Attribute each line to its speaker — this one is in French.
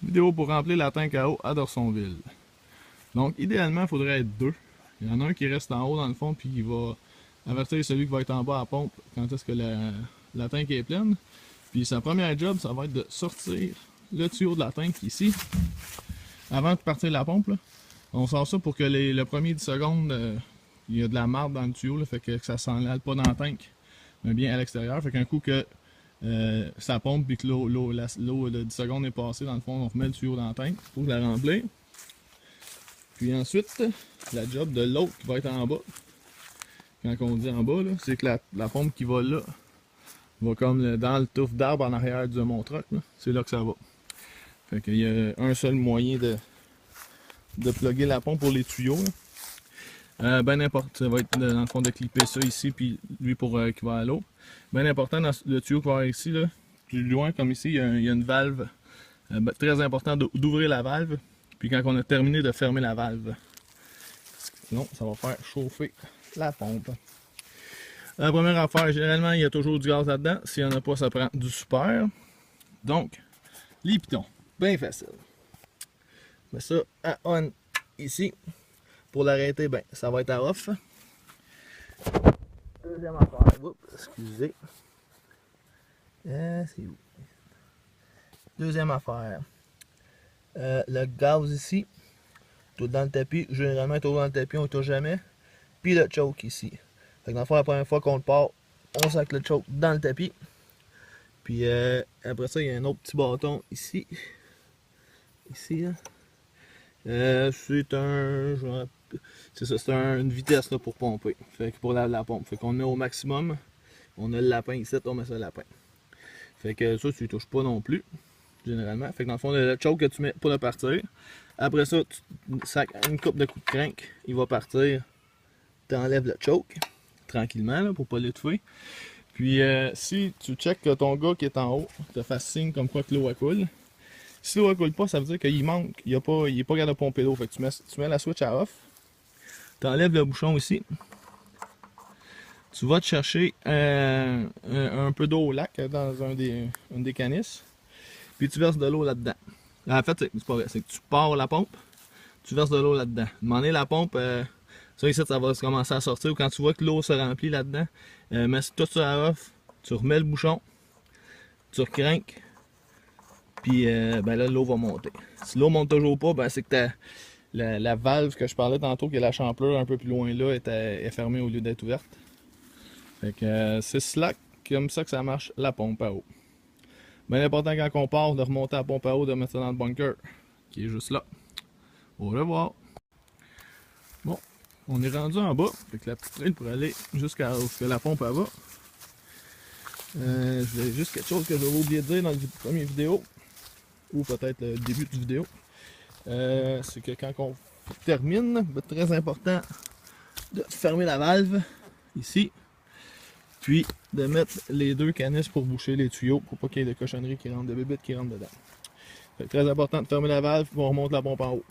Speaker 1: Vidéo pour remplir la tank à eau à Dorsonville. Donc, idéalement, il faudrait être deux. Il y en a un qui reste en haut dans le fond, puis qui va avertir celui qui va être en bas à la pompe quand est-ce que la tank est pleine. Puis sa première job, ça va être de sortir le tuyau de la tank ici. Avant de partir la pompe, là, on sort ça pour que le premier 10 secondes, il y a de la marde dans le tuyau, là, fait que ça ne s'enlève pas dans la tank, mais bien à l'extérieur. Fait qu'un coup que ça pompe et que l'eau de 10 secondes est passée, dans le fond, on remet le tuyau dans la tank pour la remplir. Puis ensuite, la job de l'autre qui va être en bas, quand on dit en bas, c'est que la pompe qui va là, va comme dans le touffe d'arbre en arrière de mon truck, c'est là que ça va. Fait qu'il y a un seul moyen de plugger la pompe pour les tuyaux. Ben important, ça va être dans le fond de clipper ça ici, puis lui pour qui va à l'eau. Ben important dans le tuyau qui va ici, là, plus loin comme ici, il y a une valve. Très important d'ouvrir la valve, puis quand on a terminé de fermer la valve. Sinon, ça va faire chauffer la pompe. La première affaire, généralement, il y a toujours du gaz là-dedans. S'il n'y en a pas, ça prend du super. Donc, les pitons, bien facile. Mais ça, à on ici. Pour l'arrêter, ben, ça va être à off. Deuxième affaire, oups, excusez. C'est où? Deuxième affaire. Le gaz ici, tout dans le tapis. Généralement, tout dans le tapis, on ne touche jamais. Puis le choke ici. Fait que dans le fond, la première fois qu'on le part, on sac le choke dans le tapis. Puis après ça, il y a un autre petit bâton ici. Ici, là. C'est un... C'est ça, c'est une vitesse là, pour pomper. Fait que pour la pompe. Fait qu'on est au maximum. On a le lapin ici, on met ça le lapin. Fait que ça, tu ne touches pas non plus. Généralement. Fait que dans le fond, le choke que tu mets pour le partir. Après ça, tu sacs une coupe de coups de crank. Il va partir. Tu enlèves le choke. Tranquillement, là, pour pas l'étouffer. Puis si tu checkes que ton gars qui est en haut te fasse signe comme quoi que l'eau coule. Si l'eau ne coule pas, ça veut dire qu'il manque, il n'est pas capable de pomper l'eau. Fait que tu mets la switch à off, tu enlèves le bouchon ici, tu vas te chercher un peu d'eau au lac dans une des canisses, puis tu verses de l'eau là-dedans. En fait, c'est pas vrai, c'est que tu pars la pompe, tu verses de l'eau là-dedans. Demander la pompe, ça ici, ça va commencer à sortir. Quand tu vois que l'eau se remplit là-dedans, mets tout ça à off, tu remets le bouchon, tu recrinques. Puis ben là, l'eau va monter. Si l'eau monte toujours pas, ben c'est que la valve que je parlais tantôt, qui est la champlure un peu plus loin là, est fermée au lieu d'être ouverte. Fait que c'est slack, comme ça que ça marche la pompe à eau. Bien important quand on part de remonter la pompe à eau, de mettre ça dans le bunker, qui est juste là. Au revoir. Bon, on est rendu en bas, avec la petite traîne pour aller jusqu'à où la pompe va. Je voulais juste quelque chose que j'avais oublié de dire dans la première vidéo. Ou peut-être le début de vidéo, c'est que quand on termine, c'est très important de fermer la valve ici, puis de mettre les deux canisses pour boucher les tuyaux pour pas qu'il y ait de cochonneries qui rentrent, de bébites qui rentrent dedans. C'est très important de fermer la valve pour on remonte la pompe en haut.